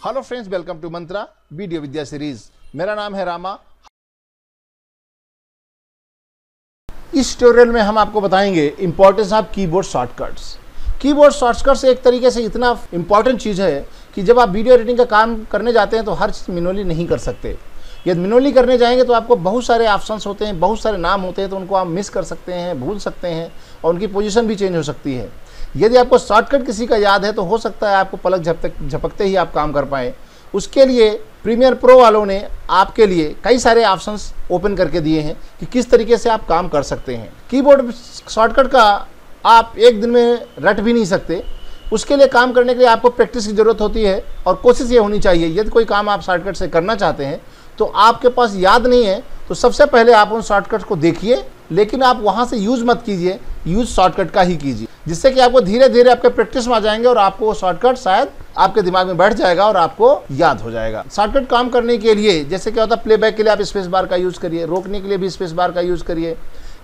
Hello friends, welcome to Mantra video Vidya series. मेरा नाम है रामा। इस ट्यूटोरियल में हम आपको बताएंगे importance of keyboard shortcuts. Keyboard shortcuts एक तरीके से इतना इंपॉर्टेंट चीज़ है कि जब आप वीडियो एडिटिंग का काम करने जाते हैं तो हर चीज़ मैनुअली नहीं कर सकते। यदि मैनुअली करने जाएंगे तो आपको बहुत सारे ऑप्शंस होते हैं, बहुत सारे नाम होते हैं, तो उनको आप मिस कर सकते हैं, भूल सकते हैं और उनकी पोजीशन भी चेंज हो सकती है। यदि आपको शॉर्टकट किसी का याद है तो हो सकता है आपको पलक झपकते ही आप काम कर पाएँ। उसके लिए प्रीमियर प्रो वालों ने आपके लिए कई सारे ऑप्शंस ओपन करके दिए हैं कि किस तरीके से आप काम कर सकते हैं। कीबोर्ड शॉर्टकट का आप एक दिन में रट भी नहीं सकते। उसके लिए काम करने के लिए आपको प्रैक्टिस की ज़रूरत होती है और कोशिश ये होनी चाहिए, यदि कोई काम आप शॉर्टकट से करना चाहते हैं तो आपके पास याद नहीं है तो सबसे पहले आप उन शॉर्टकट्स को देखिए, लेकिन आप वहाँ से यूज़ मत कीजिए, यूज़ शॉर्टकट का ही कीजिए, जिससे कि आपको धीरे धीरे आपके प्रैक्टिस में आ जाएंगे और आपको वो शॉर्टकट शायद आपके दिमाग में बैठ जाएगा और आपको याद हो जाएगा। शॉर्टकट काम करने के लिए जैसे क्या होता है, प्लेबैक के लिए आप स्पेस बार का यूज़ करिए, रोकने के लिए भी स्पेस बार का यूज़ करिए,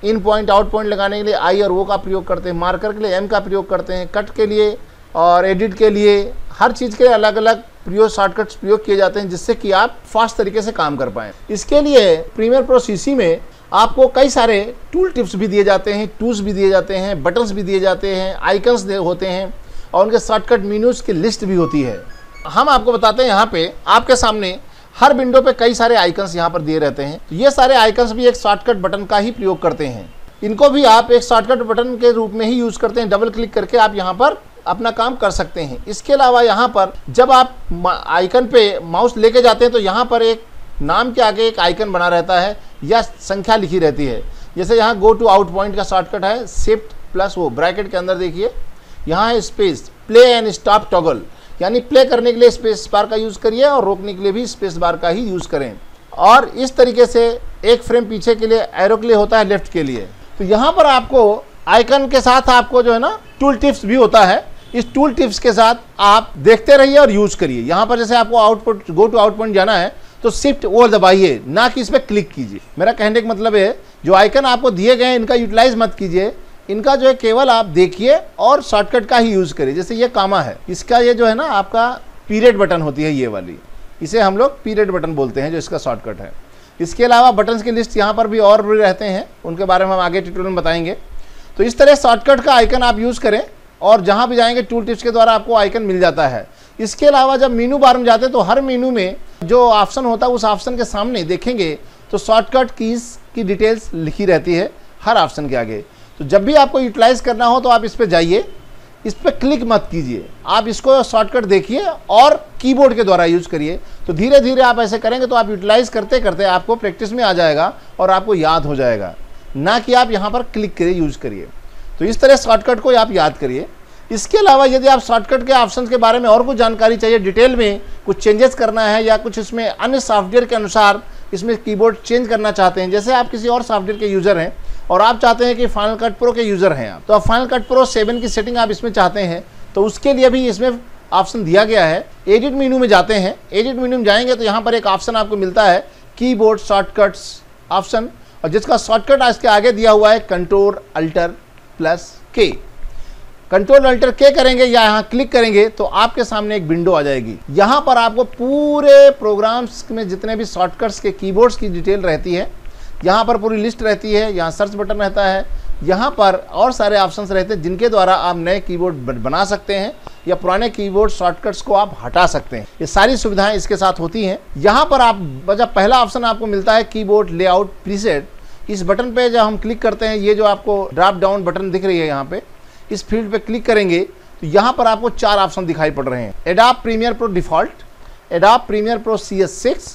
इन पॉइंट आउट पॉइंट लगाने के लिए आई और ओ का प्रयोग करते हैं, मार्कर के लिए एम का प्रयोग करते हैं, कट के लिए और एडिट के लिए, हर चीज़ के अलग अलग शॉर्टकट्स प्रयोग किए जाते हैं जिससे कि आप फास्ट तरीके से काम कर पाएँ। इसके लिए प्रीमियर प्रो सीसी में आपको कई सारे टूल टिप्स भी दिए जाते हैं, टूल्स भी दिए जाते हैं, बटन्स भी दिए जाते हैं, आइकन्स होते हैं और उनके शॉर्टकट मेन्यूज़ की लिस्ट भी होती है। हम आपको बताते हैं, यहाँ पे आपके सामने हर विंडो पे कई सारे आइकन्स यहाँ पर दिए रहते हैं। ये सारे आइकन्स भी एक शॉर्टकट बटन का ही प्रयोग करते हैं। इनको भी आप एक शॉर्टकट बटन के रूप में ही यूज़ करते हैं। डबल क्लिक करके आप यहाँ पर अपना काम कर सकते हैं। इसके अलावा यहाँ पर जब आप आइकन पे माउस लेके जाते हैं तो यहाँ पर एक नाम के आगे एक आइकन बना रहता है या संख्या लिखी रहती है। जैसे यहाँ गो टू आउट पॉइंट का शॉर्टकट है शिफ्ट प्लस वो ब्रैकेट के अंदर देखिए यहाँ है space, play and stop toggle, यानी प्ले करने के लिए स्पेस बार का यूज़ करिए और रोकने के लिए भी स्पेस बार का ही यूज़ करें। और इस तरीके से एक फ्रेम पीछे के लिए एरो के लिए होता है, लेफ्ट के लिए। तो यहाँ पर आपको आइकन के साथ आपको जो है ना टूल टिप्स भी होता है। इस टूल टिप्स के साथ आप देखते रहिए और यूज़ करिए। यहाँ पर जैसे आपको output go to out point जाना है तो शिफ्ट ओ दबाइए, ना कि इस पर क्लिक कीजिए। मेरा कहने का मतलब है जो आइकन आपको दिए गए हैं इनका यूटिलाइज मत कीजिए, इनका जो है केवल आप देखिए और शॉर्टकट का ही यूज़ करिए। जैसे ये कामा है, इसका ये जो है ना आपका पीरियड बटन होती है, ये वाली, इसे हम लोग पीरियड बटन बोलते हैं जो इसका शॉर्टकट है। इसके अलावा बटन्स की लिस्ट यहाँ पर भी और भी रहते हैं, उनके बारे में हम आगे ट्यूटोरियल में बताएंगे। तो इस तरह शॉर्टकट का आइकन आप यूज़ करें और जहाँ भी जाएंगे टूल टिप्स के द्वारा आपको आइकन मिल जाता है। इसके अलावा जब मेनू बार में जाते हैं तो हर मेनू में जो ऑप्शन होता है उस ऑप्शन के सामने देखेंगे तो शॉर्टकट कीज़ की डिटेल्स लिखी रहती है हर ऑप्शन के आगे। तो जब भी आपको यूटिलाइज करना हो तो आप इस पर जाइए, इस पर क्लिक मत कीजिए, आप इसको शॉर्टकट देखिए और कीबोर्ड के द्वारा यूज़ करिए। तो धीरे धीरे आप ऐसे करेंगे तो आप यूटिलाइज करते करते आपको प्रैक्टिस में आ जाएगा और आपको याद हो जाएगा, ना कि आप यहाँ पर क्लिक करिए, यूज़ करिए। तो इस तरह शॉर्टकट को आप याद करिए। इसके अलावा यदि आप शॉर्टकट के ऑप्शंस के बारे में और कुछ जानकारी चाहिए, डिटेल में कुछ चेंजेस करना है या कुछ इसमें अन्य सॉफ्टवेयर के अनुसार इसमें कीबोर्ड चेंज करना चाहते हैं, जैसे आप किसी और सॉफ्टवेयर के यूज़र हैं और आप चाहते हैं कि फाइनल कट प्रो के यूज़र हैं आप, तो आप फाइनल कट प्रो 7 की सेटिंग आप इसमें चाहते हैं तो उसके लिए भी इसमें ऑप्शन दिया गया है। एडिट मेनू में जाते हैं, एडिट मेनू में जाएंगे तो यहाँ पर एक ऑप्शन आपको मिलता है कीबोर्ड शॉर्टकट्स ऑप्शन, और जिसका शॉर्टकट इसके आगे दिया हुआ है कंट्रोल अल्टर प्लस के। कंट्रोल अल्टर के करेंगे या यहाँ क्लिक करेंगे तो आपके सामने एक विंडो आ जाएगी। यहाँ पर आपको पूरे प्रोग्राम्स में जितने भी शॉर्टकट्स के कीबोर्ड्स की डिटेल रहती है, यहाँ पर पूरी लिस्ट रहती है। यहाँ सर्च बटन रहता है, यहाँ पर और सारे ऑप्शंस रहते हैं जिनके द्वारा आप नए कीबोर्ड बना सकते हैं या पुराने कीबोर्ड शॉर्टकट्स को आप हटा सकते हैं। ये सारी सुविधाएं इसके साथ होती हैं। यहाँ पर आप जब पहला ऑप्शन आपको मिलता है कीबोर्ड लेआउट प्रीसेट, इस बटन पे जब हम क्लिक करते हैं, ये जो आपको ड्रॉप डाउन बटन दिख रही है यहाँ पे, इस फील्ड पे क्लिक करेंगे तो यहाँ पर आपको 4 ऑप्शन दिखाई पड़ रहे हैं। Adobe Premiere Pro default, Adobe Premiere Pro CS6,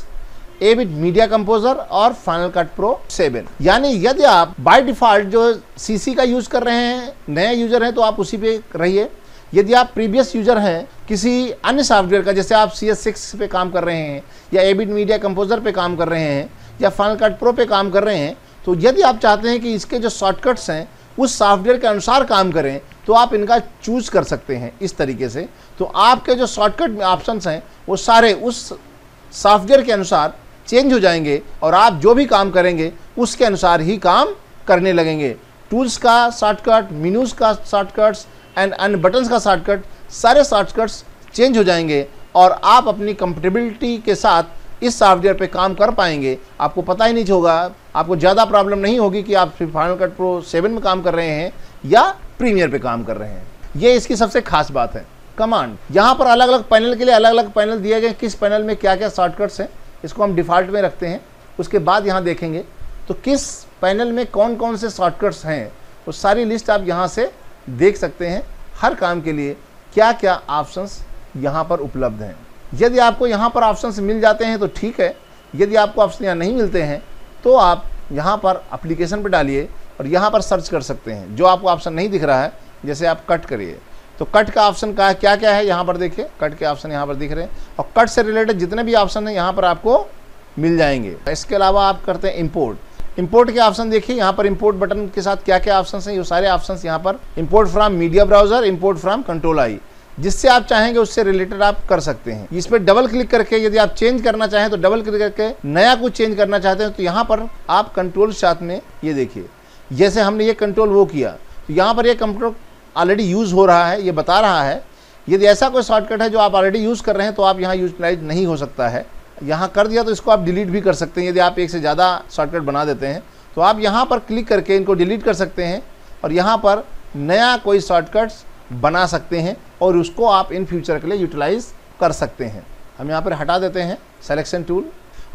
Avid Media Composer और फाइनल कट प्रो 7। यानी यदि आप बाय डिफ़ॉल्ट जो सीसी का यूज़ कर रहे हैं, नए यूज़र हैं तो आप उसी पे रहिए। यदि आप प्रीवियस यूज़र हैं किसी अन्य सॉफ्टवेयर का, जैसे आप CS6 पे काम कर रहे हैं या एविड मीडिया कंपोजर पे काम कर रहे हैं या फाइनल कट प्रो पे काम कर रहे हैं, तो यदि आप चाहते हैं कि इसके जो शॉर्टकट्स हैं उस सॉफ्टवेयर के अनुसार काम करें तो आप इनका चूज कर सकते हैं इस तरीके से। तो आपके जो शॉर्टकट ऑप्शंस हैं वो सारे उस सॉफ्टवेयर के अनुसार चेंज हो जाएंगे और आप जो भी काम करेंगे उसके अनुसार ही काम करने लगेंगे। टूल्स का शॉर्टकट, मेनूज का शॉर्टकट्स एंड अन्य बटन्स का शॉर्टकट, सारे शॉर्टकट्स चेंज हो जाएंगे और आप अपनी कंफर्टेबिलिटी के साथ इस सॉफ्टवेयर पे काम कर पाएंगे। आपको पता ही नहीं होगा, आपको ज़्यादा प्रॉब्लम नहीं होगी कि आप फाइनल कट प्रो 7 में काम कर रहे हैं या प्रीमियर पे काम कर रहे हैं। ये इसकी सबसे खास बात है। कमांड, यहाँ पर अलग अलग पैनल के लिए अलग अलग पैनल दिए गए, किस पैनल में क्या क्या शॉर्टकट्स हैं इसको हम डिफ़ॉल्ट में रखते हैं। उसके बाद यहाँ देखेंगे तो किस पैनल में कौन कौन से शॉर्टकट्स हैं, वो सारी लिस्ट आप यहाँ से देख सकते हैं। हर काम के लिए क्या क्या ऑप्शंस यहाँ पर उपलब्ध हैं। यदि आपको यहाँ पर ऑप्शंस मिल जाते हैं तो ठीक है, यदि आपको ऑप्शन यहाँ नहीं मिलते हैं तो आप यहाँ पर एप्लीकेशन पर डालिए और यहाँ पर सर्च कर सकते हैं। जो आपको ऑप्शन नहीं दिख रहा है, जैसे आप कट करिए तो कट का ऑप्शन का क्या क्या है यहाँ पर देखिए, कट के ऑप्शन यहाँ पर दिख रहे हैं और कट से रिलेटेड जितने भी ऑप्शन हैं यहाँ पर आपको मिल जाएंगे। इसके अलावा आप करते हैं इंपोर्ट के ऑप्शन देखिए, यहाँ पर इंपोर्ट बटन के साथ क्या क्या ऑप्शन हैं, ये सारे ऑप्शन यहाँ पर import from media browser, import from control I, जिससे आप चाहेंगे उससे रिलेटेड आप कर सकते हैं। इस पर डबल क्लिक करके यदि आप चेंज करना चाहें तो डबल क्लिक करके नया कुछ चेंज करना चाहते हैं तो यहाँ पर आप कंट्रोल साथ में ये देखिए, जैसे हमने ये कंट्रोल वो किया तो यहाँ पर ये कंट्रोल ऑलरेडी यूज़ हो रहा है, ये बता रहा है। यदि ऐसा कोई शॉर्टकट है जो आप ऑलरेडी यूज़ कर रहे हैं तो आप यहाँ यूटिलाइज नहीं हो सकता है। यहाँ कर दिया तो इसको आप डिलीट भी कर सकते हैं। यदि आप एक से ज़्यादा शॉर्टकट बना देते हैं तो आप यहाँ पर क्लिक करके इनको डिलीट कर सकते हैं और यहाँ पर नया कोई शॉर्टकट्स बना सकते हैं और उसको आप इन फ्यूचर के लिए यूटिलाइज कर सकते हैं। हम यहाँ पर हटा देते हैं सिलेक्शन टूल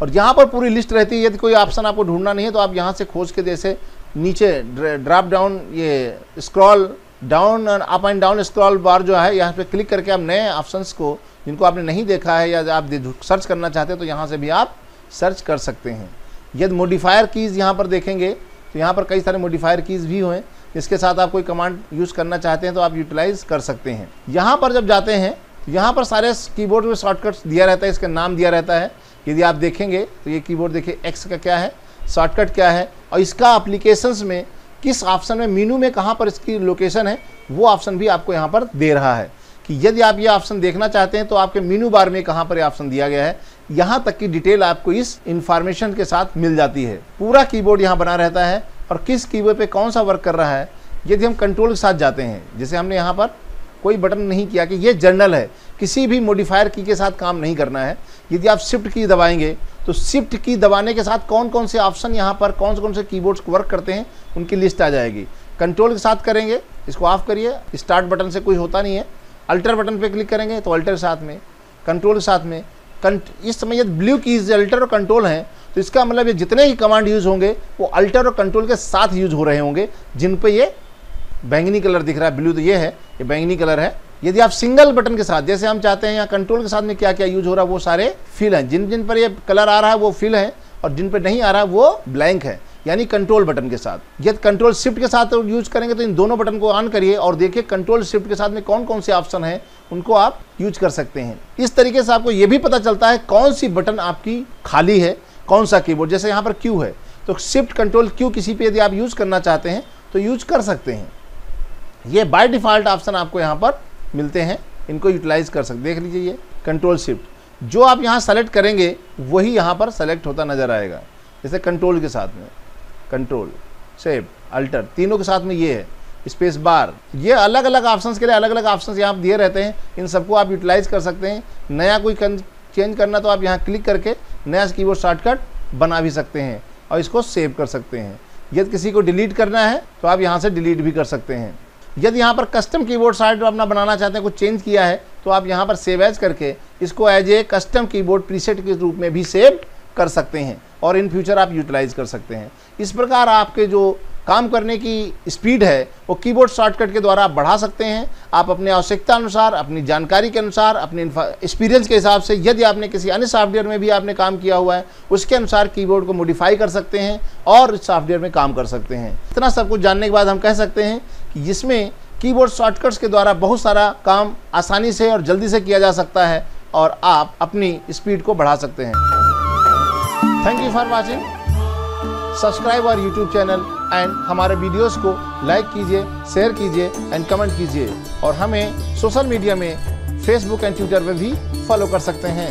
और यहाँ पर पूरी लिस्ट रहती है। यदि कोई ऑप्शन आपको ढूंढना नहीं है तो आप यहाँ से खोज के जैसे नीचे ड्रॉप डाउन, ये scroll down up and down scroll बार जो है, यहाँ पे क्लिक करके आप नए ऑप्शंस को जिनको आपने नहीं देखा है या आप सर्च करना चाहते हैं तो यहाँ से भी आप सर्च कर सकते हैं। यदि मॉडिफायर कीज़ यहाँ पर देखेंगे तो यहाँ पर कई सारे मॉडिफायर कीज़ भी हुए, जिसके साथ आप कोई कमांड यूज़ करना चाहते हैं तो आप यूटिलाइज कर सकते हैं। यहाँ पर जब जाते हैं तो यहाँ पर सारे कीबोर्ड में शॉर्टकट्स दिया रहता है, इसका नाम दिया रहता है। यदि आप देखेंगे तो ये कीबोर्ड देखिए एक्स का क्या है, शॉर्टकट क्या है और इसका एप्लीकेशंस में किस ऑप्शन में, मेनू में कहाँ पर इसकी लोकेशन है, वो ऑप्शन भी आपको यहाँ पर दे रहा है कि यदि आप ये ऑप्शन देखना चाहते हैं तो आपके मेनू बार में कहाँ पर ये ऑप्शन दिया गया है। यहाँ तक की डिटेल आपको इस इंफॉर्मेशन के साथ मिल जाती है। पूरा कीबोर्ड यहाँ बना रहता है और किस कीबोर्ड पे कौन सा वर्क कर रहा है। यदि हम कंट्रोल के साथ जाते हैं, जैसे हमने यहाँ पर कोई बटन नहीं किया कि ये जनरल है, किसी भी मॉडिफायर की के साथ काम नहीं करना है। यदि आप शिफ्ट की दबाएंगे तो शिफ्ट की दबाने के साथ कौन कौन से ऑप्शन यहाँ पर कौन से कीबोर्ड्स वर्क करते हैं उनकी लिस्ट आ जाएगी। कंट्रोल के साथ करेंगे, इसको ऑफ करिए, स्टार्ट बटन से कोई होता नहीं है। अल्टर बटन पे क्लिक करेंगे तो अल्टर के साथ में, कंट्रोल के साथ में, इस समय यदि ब्लू कीज अल्टर और कंट्रोल हैं तो इसका मतलब ये जितने ही कमांड यूज़ होंगे वो अल्टर और कंट्रोल के साथ यूज़ हो रहे होंगे। जिन पे ये बैंगनी कलर दिख रहा है, ब्लू तो ये है, ये बैंगनी कलर है। यदि आप सिंगल बटन के साथ, जैसे हम चाहते हैं यहाँ कंट्रोल के साथ में क्या क्या यूज हो रहा है वो सारे फिल हैं, जिन जिन पर ये कलर आ रहा है वो फिल है और जिन पर नहीं आ रहा है वो ब्लैंक है, यानी कंट्रोल बटन के साथ। यदि कंट्रोल शिफ्ट के साथ यूज करेंगे तो इन दोनों बटन को ऑन करिए और देखिए कंट्रोल शिफ्ट के साथ में कौन कौन से ऑप्शन हैं उनको आप यूज कर सकते हैं। इस तरीके से आपको ये भी पता चलता है कौन सी बटन आपकी खाली है, कौन सा कीबोर्ड। जैसे यहाँ पर क्यू है तो शिफ्ट कंट्रोल क्यू किसी पे यदि आप यूज करना चाहते हैं तो यूज कर सकते हैं। ये बाय डिफ़ॉल्ट ऑप्शन आपको यहाँ पर मिलते हैं, इनको यूटिलाइज कर सकते। देख लीजिए ये कंट्रोल शिफ्ट, जो आप यहाँ सेलेक्ट करेंगे वही यहाँ पर सेलेक्ट होता नज़र आएगा। जैसे कंट्रोल के साथ में कंट्रोल, शिफ्ट, अल्टर, तीनों के साथ में ये है, स्पेस बार, ये अलग अलग ऑप्शंस के लिए अलग अलग ऑप्शंस यहाँ दिए रहते हैं। इन सबको आप यूटिलाइज कर सकते हैं। नया कोई चेंज करना तो आप यहाँ क्लिक करके नया कीबोर्ड शॉर्टकट बना भी सकते हैं और इसको सेव कर सकते हैं। यदि किसी को डिलीट करना है तो आप यहाँ से डिलीट भी कर सकते हैं। यदि यहाँ पर कस्टम कीबोर्ड साइड अपना बनाना चाहते हैं, कुछ चेंज किया है तो आप यहाँ पर सेव एज करके इसको as a custom keyboard preset के रूप में भी सेव कर सकते हैं और इन फ्यूचर आप यूटिलाइज कर सकते हैं। इस प्रकार आपके जो काम करने की स्पीड है वो कीबोर्ड शॉर्टकट के द्वारा आप बढ़ा सकते हैं। आप अपने आवश्यकता अनुसार, अपनी जानकारी के अनुसार, अपने एक्सपीरियंस के हिसाब से, यदि आपने किसी अन्य सॉफ्टवेयर में भी आपने काम किया हुआ है उसके अनुसार कीबोर्ड को मॉडिफाई कर सकते हैं और इस सॉफ्टवेयर में काम कर सकते हैं। इतना सब कुछ जानने के बाद हम कह सकते हैं कि जिसमें कीबोर्ड शॉर्टकट्स के द्वारा बहुत सारा काम आसानी से और जल्दी से किया जा सकता है और आप अपनी स्पीड को बढ़ा सकते हैं। Thank you for watching. Subscribe our YouTube channel and हमारे वीडियोस को लाइक कीजिए, शेयर कीजिए एंड कमेंट कीजिए और हमें सोशल मीडिया में फेसबुक एंड ट्विटर पर भी फॉलो कर सकते हैं।